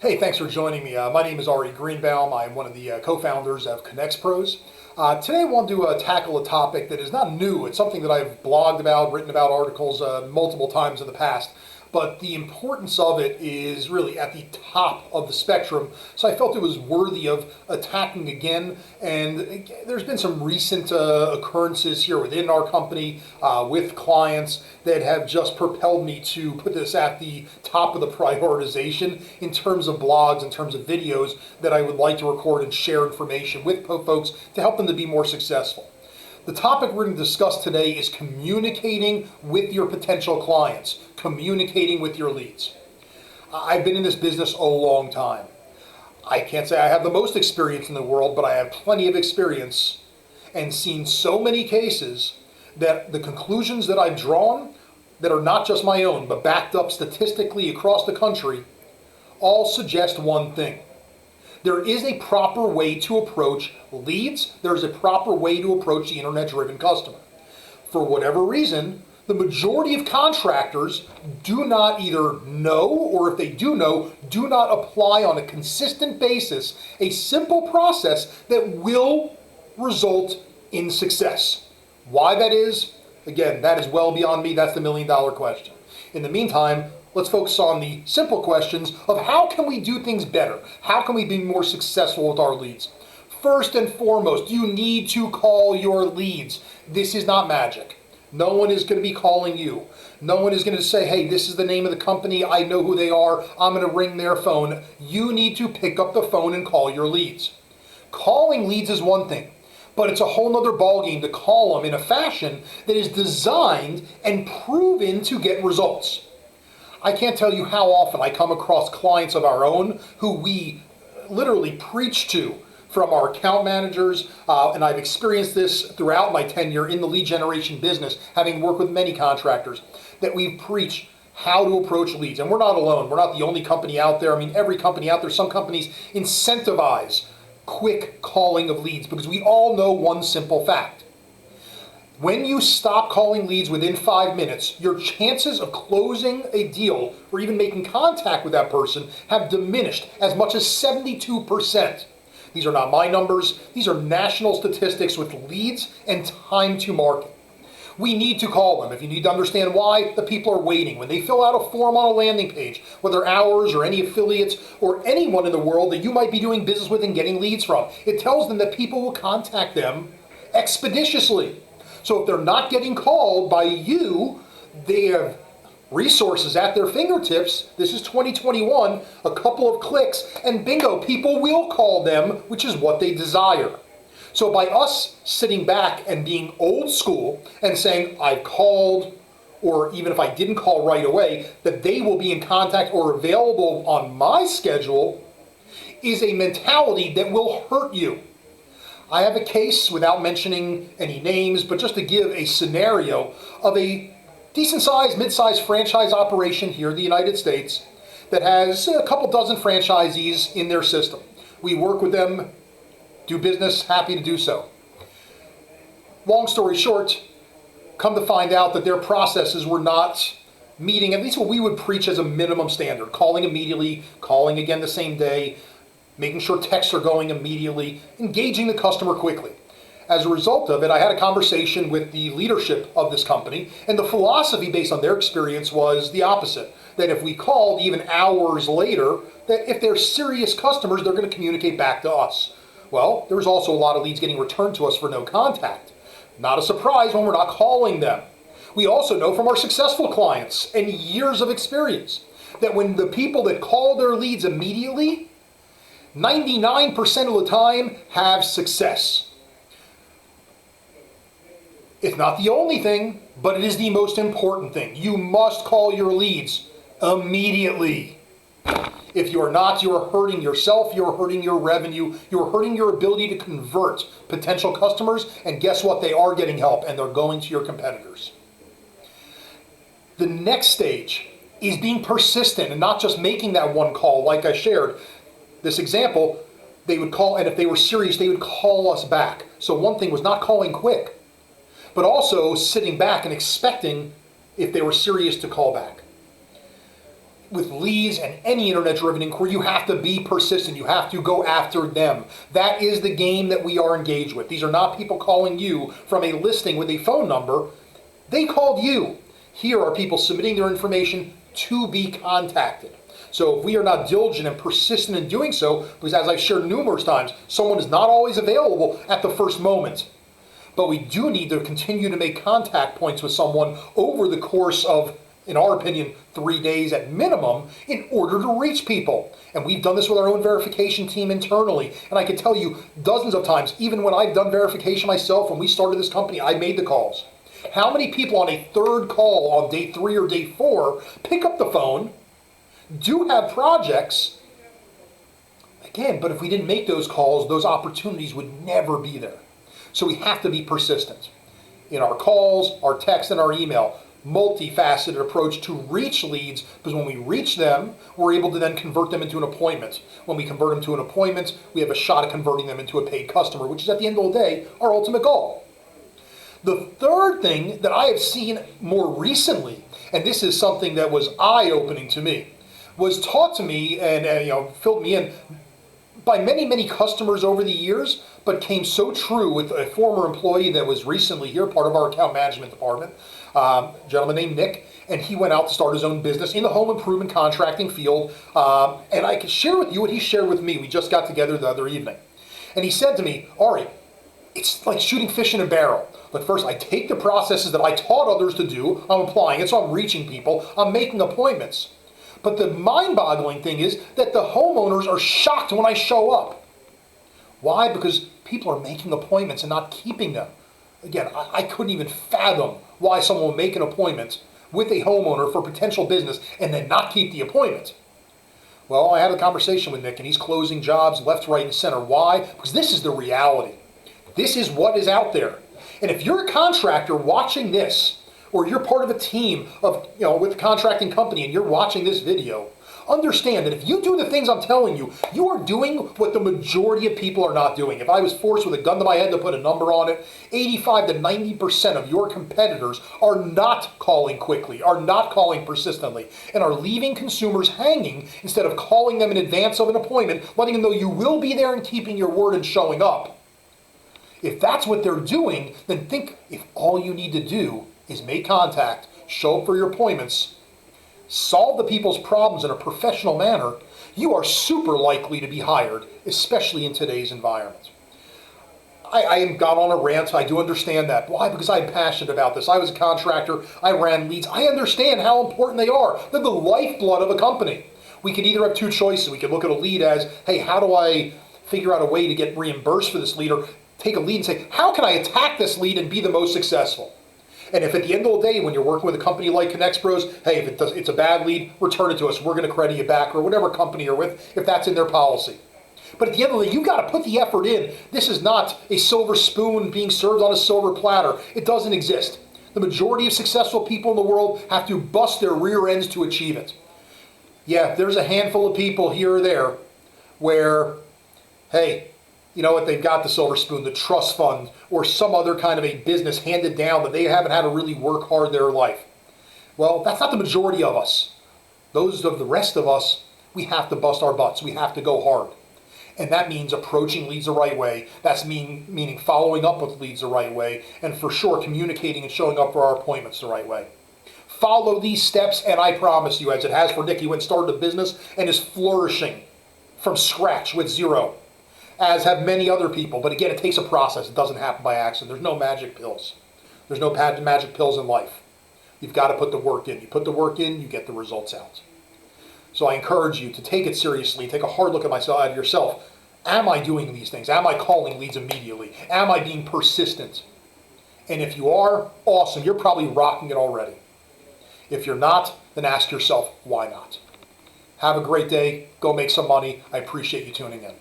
Hey, thanks for joining me. My name is Ari Greenbaum. I am one of the co-founders of conXpros. Today I want to tackle a topic that is not new. It's something that I've blogged about, written about articles multiple times in the past. But the importance of it is really at the top of the spectrum. So I felt it was worthy of attacking again. And there's been some recent occurrences here within our company with clients that have just propelled me to put this at the top of the prioritization in terms of blogs, in terms of videos that I would like to record and share information with folks to help them to be more successful. The topic we're going to discuss today is communicating with your potential clients, communicating with your leads. I've been in this business a long time. I can't say I have the most experience in the world, but I have plenty of experience and seen so many cases that the conclusions that I've drawn that are not just my own, but backed up statistically across the country, all suggest one thing. There is a proper way to approach leads. There's a proper way to approach the internet-driven customer. For whatever reason, the majority of contractors do not either know, or if they do know, do not apply on a consistent basis a simple process that will result in success. Why that is, again, that is well beyond me. That's the million-dollar question. In the meantime, let's focus on the simple questions of how can we do things better? How can we be more successful with our leads? First and foremost, you need to call your leads. This is not magic. No one is going to be calling you. No one is going to say, hey, this is the name of the company. I know who they are. I'm going to ring their phone. You need to pick up the phone and call your leads. Calling leads is one thing, but it's a whole nother ballgame to call them in a fashion that is designed and proven to get results. I can't tell you how often I come across clients of our own who we literally preach to from our account managers, and I've experienced this throughout my tenure in the lead generation business, having worked with many contractors, that we preach how to approach leads. And we're not alone. We're not the only company out there. I mean, every company out there, some companies incentivize quick calling of leads because we all know one simple fact. When you stop calling leads within 5 minutes, your chances of closing a deal or even making contact with that person have diminished as much as 72%. These are not my numbers. These are national statistics with leads and time to market. We need to call them. If you need to understand why, the people are waiting. When they fill out a form on a landing page, whether ours or any affiliates or anyone in the world that you might be doing business with and getting leads from, it tells them that people will contact them expeditiously. So if they're not getting called by you, they have resources at their fingertips. This is 2021, a couple of clicks, and bingo, people will call them, which is what they desire. So by us sitting back and being old school and saying, I've called, or even if I didn't call right away, that they will be in contact or available on my schedule, is a mentality that will hurt you. I have a case, without mentioning any names, but just to give a scenario of a decent-sized, mid-sized franchise operation here in the United States that has a couple dozen franchisees in their system. We work with them, do business, happy to do so. Long story short, come to find out that their processes were not meeting at least what we would preach as a minimum standard. Calling immediately, calling again the same day, making sure texts are going immediately, engaging the customer quickly. As a result of it, I had a conversation with the leadership of this company, and the philosophy based on their experience was the opposite. That if we called even hours later, that if they're serious customers, they're going to communicate back to us. Well, there was also a lot of leads getting returned to us for no contact. Not a surprise when we're not calling them. We also know from our successful clients and years of experience that when the people that call their leads immediately, 99% of the time have success. It's not the only thing, but it is the most important thing. You must call your leads immediately. If you're not, you're hurting yourself, you're hurting your revenue, you're hurting your ability to convert potential customers, and guess what? They are getting help, and they're going to your competitors. The next stage is being persistent and not just making that one call like I shared. This example, they would call, and if they were serious, they would call us back. So one thing was not calling quick, but also sitting back and expecting, if they were serious, to call back. with leads and any internet-driven inquiry, you have to be persistent. You have to go after them. That is the game that we are engaged with. These are not people calling you from a listing with a phone number. They called you. Here are people submitting their information to be contacted. So if we are not diligent and persistent in doing so, because as I've shared numerous times, someone is not always available at the first moment. But we do need to continue to make contact points with someone over the course of, in our opinion, 3 days at minimum in order to reach people. And we've done this with our own verification team internally. And I can tell you dozens of times, even when I've done verification myself, when we started this company, I made the calls. How many people on a third call on day 3 or day 4 pick up the phone, do have projects, again, but if we didn't make those calls, those opportunities would never be there. So we have to be persistent in our calls, our text, and our email. Multifaceted approach to reach leads, because when we reach them, we're able to then convert them into an appointment. When we convert them to an appointment, we have a shot at converting them into a paid customer, which is at the end of the day, our ultimate goal. The third thing that I have seen more recently, and this is something that was eye-opening to me, was taught to me and filled me in by many, many customers over the years, but came so true with a former employee that was recently here, part of our account management department, a gentleman named Nick, and he went out to start his own business in the home improvement contracting field. And I can share with you what he shared with me. We just got together the other evening. And he said to me, Ari, it's like shooting fish in a barrel. But first, I take the processes that I taught others to do, I'm applying it, so I'm reaching people, I'm making appointments. But the mind-boggling thing is that the homeowners are shocked when I show up. Why? Because people are making appointments and not keeping them. Again, I couldn't even fathom why someone would make an appointment with a homeowner for potential business and then not keep the appointment. Well, I had a conversation with Nick, and he's closing jobs left, right, and center. Why? Because this is the reality. This is what is out there. And if you're a contractor watching this, or you're part of a team of, with a contracting company and you're watching this video, understand that if you do the things I'm telling you, you are doing what the majority of people are not doing. If I was forced with a gun to my head to put a number on it, 85 to 90% of your competitors are not calling quickly, are not calling persistently, and are leaving consumers hanging instead of calling them in advance of an appointment, letting them know you will be there and keeping your word and showing up. If that's what they're doing, then think if all you need to do is make contact, show up for your appointments, solve the people's problems in a professional manner, you are super likely to be hired, especially in today's environment. I am gone on a rant. I do understand that. Why? Because I'm passionate about this. I was a contractor. I ran leads. I understand how important they are. They're the lifeblood of a company. We could either have two choices. We could look at a lead as, hey, how do I figure out a way to get reimbursed for this lead? Or take a lead and say, how can I attack this lead and be the most successful? And if at the end of the day, when you're working with a company like conXpros, hey, if it's a bad lead, return it to us. We're going to credit you back, or whatever company you're with, if that's in their policy. But at the end of the day, you've got to put the effort in. This is not a silver spoon being served on a silver platter. It doesn't exist. The majority of successful people in the world have to bust their rear ends to achieve it. Yeah, there's a handful of people here or there where, hey, you know what, they've got the silver spoon, the trust fund, or some other kind of a business handed down that they haven't had to really work hard their life. Well, that's not the majority of us. Those of the rest of us, we have to bust our butts. We have to go hard. And that means approaching leads the right way. That's meaning following up with leads the right way. And for sure, communicating and showing up for our appointments the right way. Follow these steps, and I promise you, as it has for Nick, he went and started a business and is flourishing from scratch with zero, as have many other people. But again, it takes a process. It doesn't happen by accident. There's no magic pills. There's no magic pills in life. You've got to put the work in. You put the work in, you get the results out. So I encourage you to take it seriously. Take a hard look at yourself. Am I doing these things? Am I calling leads immediately? Am I being persistent? And if you are, awesome. You're probably rocking it already. If you're not, then ask yourself, why not? Have a great day. Go make some money. I appreciate you tuning in.